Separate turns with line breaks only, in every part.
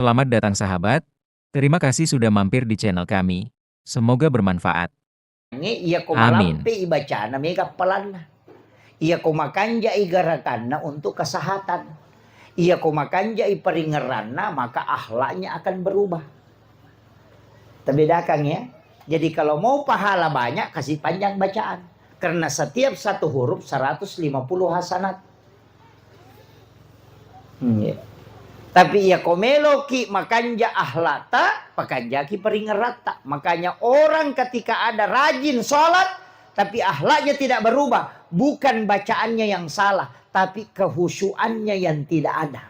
Selamat datang sahabat, terima kasih sudah mampir di channel kami. Semoga bermanfaat.
Iya ko
Amin.
malampi ibaca na may kapalan na. Iya ko makanja igarakan na untuk kesehatan. Iya ko makanja iparingeran na maka akhlaknya akan berubah. Terbedakan ya. Jadi kalau mau pahala banyak kasih panjang bacaan. Karena setiap satu huruf 150 hasanat. Ya. Tapi ya komelo ki makanja ahlata, pakanja ki peringerata. Makanya orang ketika ada rajin sholat, tapi ahlaknya tidak berubah. Bukan bacaannya yang salah, tapi kehusuannya yang tidak ada.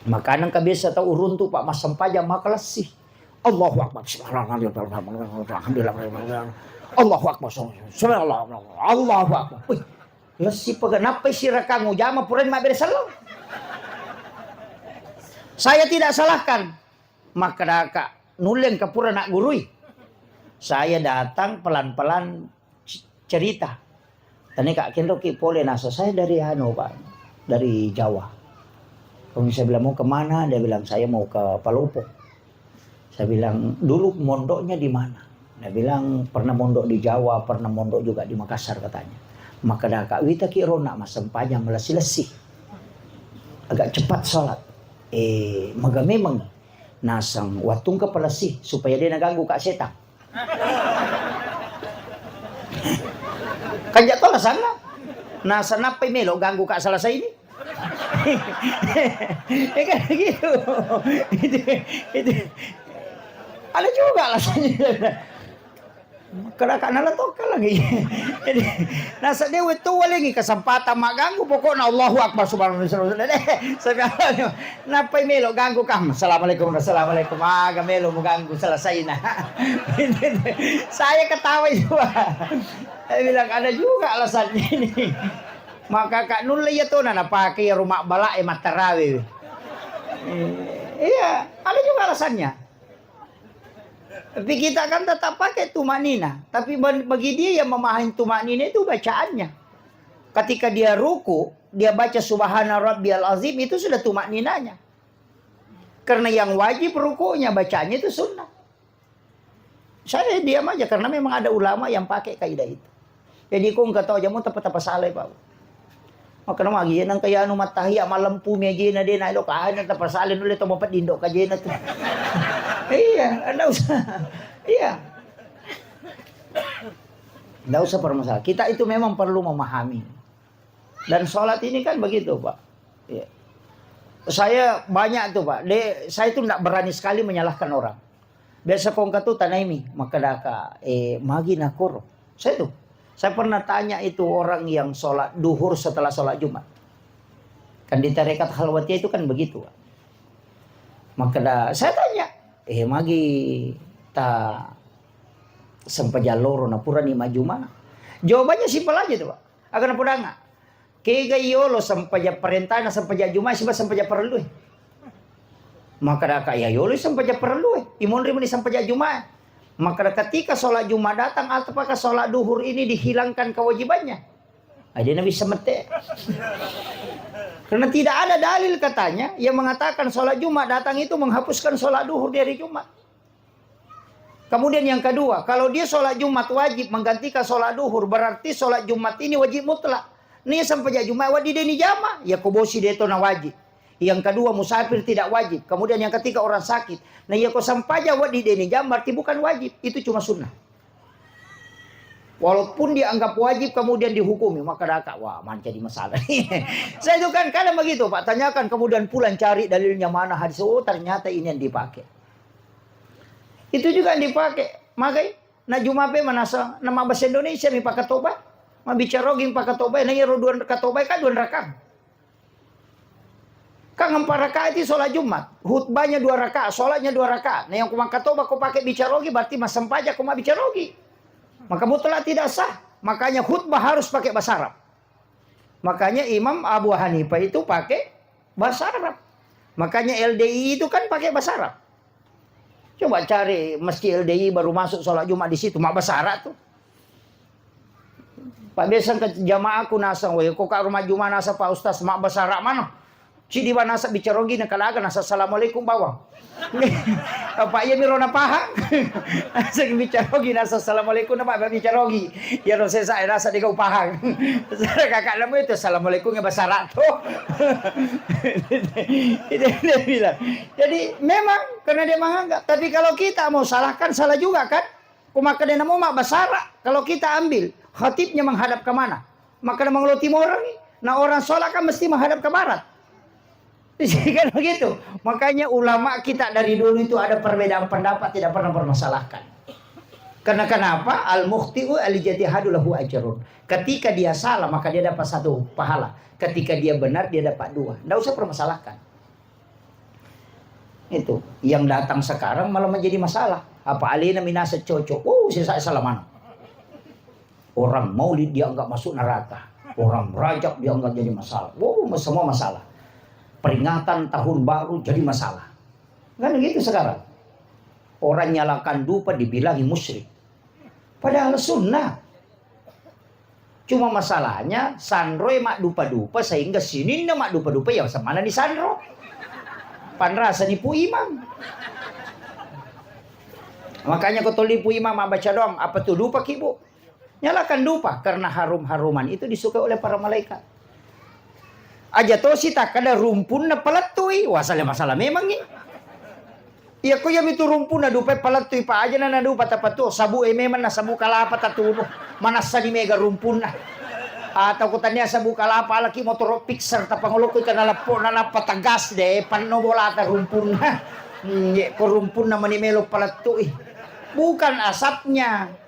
Makanan kebiasa tahu urun tuh Pak Mas Sempaja maka lesih. Allahu Akbar. Allahu Akbar. Allahu Akbar. Lesi paganapay sira kamu jama puran maberesalong. Saya tidak salahkan. Maka nuleng kapura nak gurui. Saya datang pelan-pelan cerita. Tani Kak Kendo ki pole nasa saya dari Pak, dari Jawa. Kalau saya bilang mau kemana, dia bilang saya mau ke Palopo. Saya bilang dulu mondoknya di mana? Dia bilang pernah mondok di Jawa, pernah mondok juga di Makassar katanya. Maka dah Kak Wita kirona mas sempanya melesi-lesi. Agak cepat sholat. Maka memang nasang watung kepala sih supaya dia naganggu Kak Setan. Kan jatuh lah sana. Nasa napay melo ganggu Kak salah saya ini. Kan gitu. itu. Ada juga alasannya. Kadang-kadang nalatoka lagi. Jadi, nasa dewa itu lagi kesempatan maganggu pokoknya Allahu Akbar subhanahu wa ta'ala. Sabi napay melo ganggu kam. Assalamualaikum. Aga melo mo ganggu selesai na. Saya ketawa juga. Saya bilang ada juga alasannya ini. Maka Kak Nulay itu na napake rumah bala matarawi. Iya, ada juga alasannya. Tapi kita kan tetap pakai tumanina. Tapi bagi dia yang memahami tumanina itu bacaannya. Ketika dia ruku, dia baca subhana rabbiyal azim, itu sudah tumaninanya. Karena yang wajib rukunya bacanya itu sunnah. Saya diam aja karena memang ada ulama yang pakai kaidah itu. Jadi kung kataw aja mo tapat salay pa. Maka naman yan ang kaya no matahi malam pumegi na din ay lo kahan na tapasalin ulit mo patindo ka na to. Iya, enggak usah. Iya. Enggak usah permasalahan. Kita itu memang perlu memahami. Dan sholat ini kan begitu, Pak. Iya. Saya banyak tuh, Pak. Saya itu enggak berani sekali menyalahkan orang. Biasa kong katu tanaimi, maka daka magi nakuro. Saya pernah tanya itu orang yang sholat duhur setelah sholat Jumat. Kan di tarekat Khalwatiyah itu kan begitu, Pak. Maka saya tanya, magi ta sampajaloro na pura ni maju mana? Jawabannya simpel aja tuh Pak. Agan pudanga. Kega yolo sampaja perintah na sampaja Jumat siba sampaja perlu. Maka da kaya yolo sampaja perlu. Imonri ni sampaja Jumat. Maka ketika sholat Jumat datang apakah sholat duhur ini dihilangkan kewajibannya? Dia nabi semete. Karena tidak ada dalil katanya yang mengatakan sholat Jumat datang itu menghapuskan sholat duhur dari Jumat. Kemudian yang kedua, kalau dia sholat Jumat wajib menggantikan sholat duhur, berarti sholat Jumat ini wajib mutlak. Nih sampai Jumat wajib deni jama, ya kubosi dia itu na wajib. Yang kedua musafir tidak wajib. Kemudian yang ketiga orang sakit. Nah ya kok sampai wajib deni jama berarti bukan wajib, itu cuma sunnah. Walaupun dianggap wajib kemudian dihukumi, maka daka wah man jadi masalah. Saya itu kan kadang begitu Pak, tanyakan kemudian pulang cari dalilnya mana hadis. Oh ternyata ini yang dipakai. Itu juga yang dipakai. Makanya na Jumape manasa nama bahasa Indonesia mi pakai tobat. Mabicara ging pakai tobat na yero duan katobat kan duan rakam. Kang 4 rakaat itu sholat Jumat. Khutbahnya 2 rakaat, sholatnya 2 rakaat. Nah yang kumangka tobat kau pakai bicara berarti mas sempaja kau bicara maka mutlak tidak sah. Makanya khutbah harus pakai bahasa Arab. Makanya Imam Abu Hanifah itu pakai bahasa Arab. Makanya LDI itu kan pakai bahasa Arab. Coba cari meski LDI baru masuk sholat Jumat di situ mak bahasa Arab tuh. Pak biasa ke jamaahku nasa, kok rumah Jumat nasa Pak Ustaz mak bahasa Arab mana? Si di mana nasa bicarogi na kalaga nasa assalamualaikum bawang. Apa iya miro na paha? Sa bicarogi nasa assalamualaikum na pa bicarogi. Ya no saya rasa di kau pahang. Sa kakak mo itu assalamualaikum nga basara to. Dia bilang. Jadi memang karena dia menganggap. Tapi kalau kita mau salahkan salah juga kan? Kumaka dia mau mak basara. Kalau kita ambil khatibnya menghadap ke mana? Maka dia mengeluh timur nih. Nah orang sholat kan mesti menghadap ke barat. Jadi kan begitu. Makanya ulama kita dari dulu itu ada perbedaan pendapat, tidak pernah permasalahkan. Karena kenapa? Al-mukhti'u al-jatihadu lahu ajrun. Ketika dia salah maka dia dapat 1 pahala. Ketika dia benar dia dapat 2. Tidak usah permasalahkan. Itu yang datang sekarang malah menjadi masalah. Apa alina minasa cocok. Saya salah mana? Orang maulid dia enggak masuk neraka. Orang rajab dia enggak jadi masalah. Semua masalah. Peringatan tahun baru jadi masalah. Kan gitu sekarang. Orang nyalakan dupa dibilangi musyrik. Padahal sunnah. Cuma masalahnya sandroy mak dupa-dupa sehingga sini mak dupa-dupa ya semana di sandro. Panrasa nipu imam. Makanya kau lipu imam baca doang apa tuh dupa kibu. Nyalakan dupa karena harum-haruman itu disukai oleh para malaikat. Aja to si tak ada rumpun na palatui. Wasale masalah memang ni. Iya ko yam itu rumpun na dupa palatui pa aja na dupa tapato sabu memang na sabu kalapa tatuno. Manasa di mega rumpun na. Atau ko tanya sabu kalapa laki motor pixer tapangulok ko kanalapo na napatagas de panno bolata rumpun na. Ko rumpun na manimelo palatui. Bukan asapnya.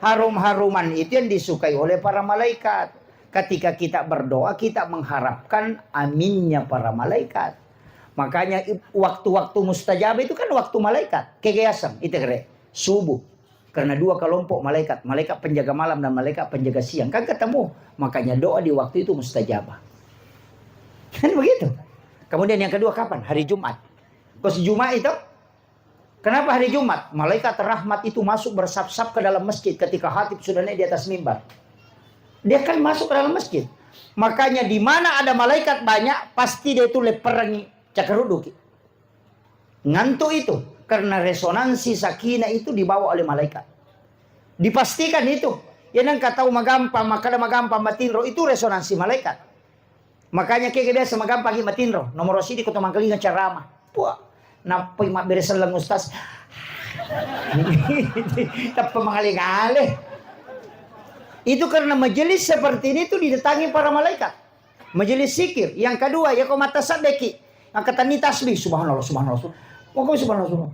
Harum-haruman itu yang disukai oleh para malaikat. Ketika kita berdoa, kita mengharapkan aminnya para malaikat. Makanya waktu-waktu mustajab itu kan waktu malaikat. Kegiatan, itu kira subuh. Karena 2 kelompok malaikat. Malaikat penjaga malam dan malaikat penjaga siang. Kan ketemu. Makanya doa di waktu itu mustajabah. Kan begitu. Kemudian yang kedua kapan? Hari Jumat. Pas Jumat itu. Kenapa hari Jumat? Malaikat rahmat itu masuk bersap-sap ke dalam masjid ketika khatib sudah naik di atas mimbar. Dia kan masuk ke dalam masjid. Makanya di mana ada malaikat banyak, pasti dia itu leperangi cakaruduki. Ngantuk itu. Karena resonansi sakinah itu dibawa oleh malaikat. Dipastikan itu. Yang kata magampang, maka ada magampang matinro, itu resonansi malaikat. Makanya kayak biasa magampang matinro. Nomor sidi kutu mangkelingan ceramah. Puah. Napay maberesan lang ustaz. Tapi mengalih-alih. Itu karena majelis seperti ini tuh didatangi para malaikat. Majelis zikir. Yang kedua, ya kau mata sadeki. Yang kata ni tasbih. Subhanallah, subhanallah. Mau kau subhanallah.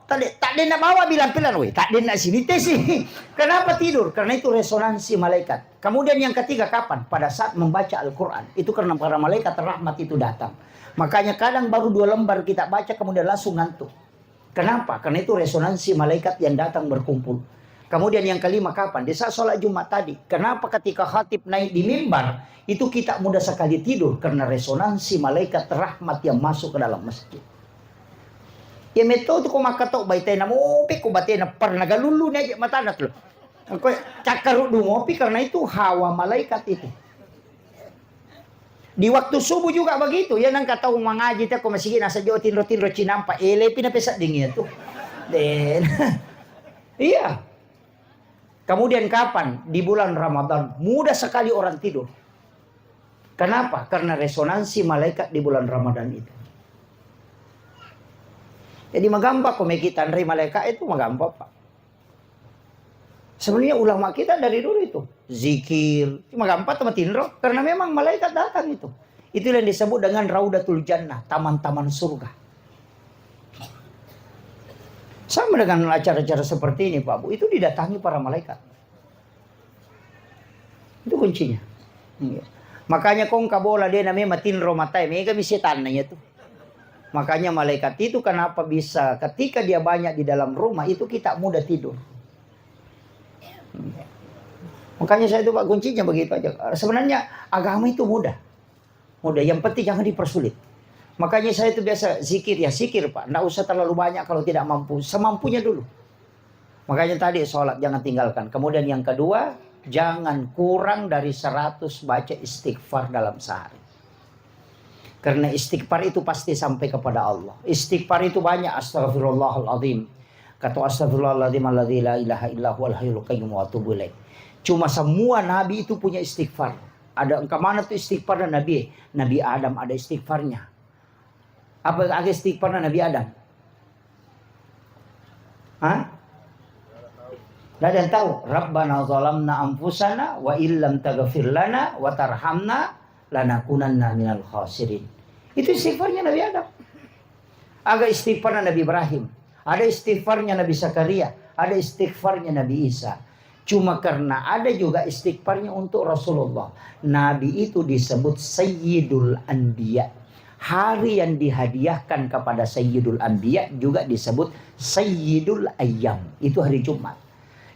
Tak ada nak bawa bilang pilan. Tak ada nak sini sih. Kenapa tidur? Karena itu resonansi malaikat. Kemudian yang ketiga kapan? Pada saat membaca Al-Quran. Itu karena para malaikat rahmat itu datang. Makanya kadang baru 2 lembar kita baca kemudian langsung ngantuk. Kenapa? Karena itu resonansi malaikat yang datang berkumpul. Kemudian yang kelima kapan? Di saat sholat Jumat tadi. Kenapa ketika khatib naik di mimbar itu kita mudah sekali tidur karena resonansi malaikat rahmat yang masuk ke dalam masjid. Ya metode ko makatok baitay na mopi ko batay na par nagalulu na aja mata na tuh. Ako cakaru dumopi karena itu hawa malaikat itu. Di waktu subuh juga begitu. Ya nang kata mengaji ta ko masih nasa jo tinro-tinro cinampa ele pinapesa dingin tuh. Den. Iya. Kemudian kapan? Di bulan Ramadan. Mudah sekali orang tidur. Kenapa? Karena resonansi malaikat di bulan Ramadan itu. Jadi magampak kok kita nerima malaikat itu magampak Pak. Sebenarnya ulama kita dari dulu itu. Zikir. Magampak sama tinro. Karena memang malaikat datang itu. Itu yang disebut dengan Raudatul Jannah. Taman-taman surga. Sama dengan acara-acara seperti ini Pak Bu, itu didatangi para malaikat. Itu kuncinya. Makanya kong kabola dia namanya matinro matai, mereka bisa tanahnya tuh. Makanya malaikat itu kenapa bisa ketika dia banyak di dalam rumah itu kita mudah tidur. Makanya saya itu Pak kuncinya begitu aja. Sebenarnya agama itu mudah. Mudah, yang penting jangan dipersulit. Makanya saya itu biasa zikir, ya zikir Pak. Nggak usah terlalu banyak kalau tidak mampu. Semampunya dulu. Makanya tadi sholat jangan tinggalkan. Kemudian yang kedua, jangan kurang dari 100 baca istighfar dalam sehari. Karena istighfar itu pasti sampai kepada Allah. Istighfar itu banyak. Astaghfirullahaladzim. Kata astaghfirullahaladzim alladzi la ilaha illa huwal hayyul qayyum wa atubu ilaih. Cuma semua nabi itu punya istighfar. Ada kemana tuh istighfar Nabi? Nabi Adam ada istighfarnya. Apa ada istighfar Nabi Adam? Hah? Tidak ada yang tahu. Rabbana zalamna anfusana wa illam taghfir lana wa tarhamna lanakunanna minal khasirin. Itu istighfarnya Nabi Adam. Ada istighfarnya Nabi Ibrahim. Ada istighfarnya Nabi Zakaria. Ada istighfarnya Nabi Isa. Cuma karena ada juga istighfarnya untuk Rasulullah. Nabi itu disebut Sayyidul Anbiya. Hari yang dihadiahkan kepada Sayyidul Anbiya juga disebut Sayyidul Ayyam. Itu hari Jumat.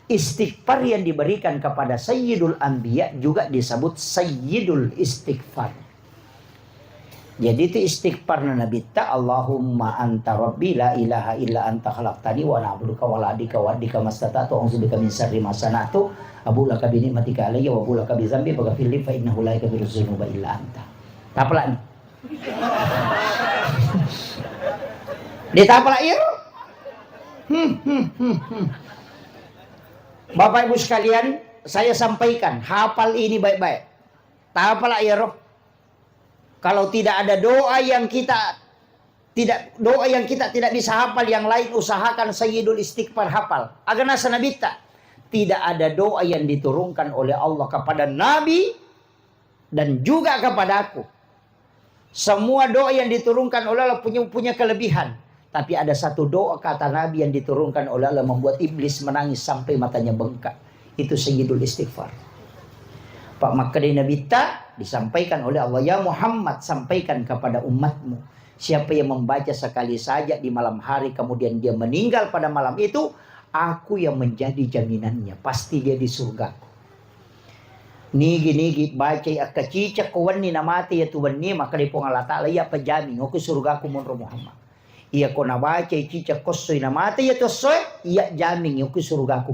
Istighfar yang diberikan kepada Sayyidul Anbiya juga disebut Sayyidul Istighfar. Jadi itu istighfar Nabi ta Allahumma anta rabbi la ilaha illa anta khalaqtani wa na'buduka wa la'adika wa adika mastata'tu a'udzubika min syarri ma sana'tu abu laka bi ni'matika alayya wa abu laka bi dzambi faghfir li fa innahu la yaghfiru dzunuba illa anta. Tapla nih. Ditapla ieu. Bapak Ibu sekalian, saya sampaikan, hafal ini baik-baik. Tapla ieu. Kalau tidak ada doa yang kita tidak bisa hafal, yang lain usahakan Sayyidul Istighfar hafal. Agana sanabita. Tidak ada doa yang diturunkan oleh Allah kepada Nabi dan juga kepada aku. Semua doa yang diturunkan oleh Allah punya kelebihan. Tapi ada satu doa kata Nabi yang diturunkan oleh Allah membuat iblis menangis sampai matanya bengkak. Itu Sayyidul Istighfar. Pak maka dari Nabi disampaikan oleh Allah, ya Muhammad, sampaikan kepada umatmu, siapa yang membaca sekali saja di malam hari kemudian dia meninggal pada malam itu, aku yang menjadi jaminannya, pasti dia di surgaku. Nigi baca akacica kawani namati ya tuwani maka di Allah Ta'ala ya pajami aku surgaku munro Muhammad. Iya ko nabaca cica kosoy namati ya tosoy ya jamin aku surgaku.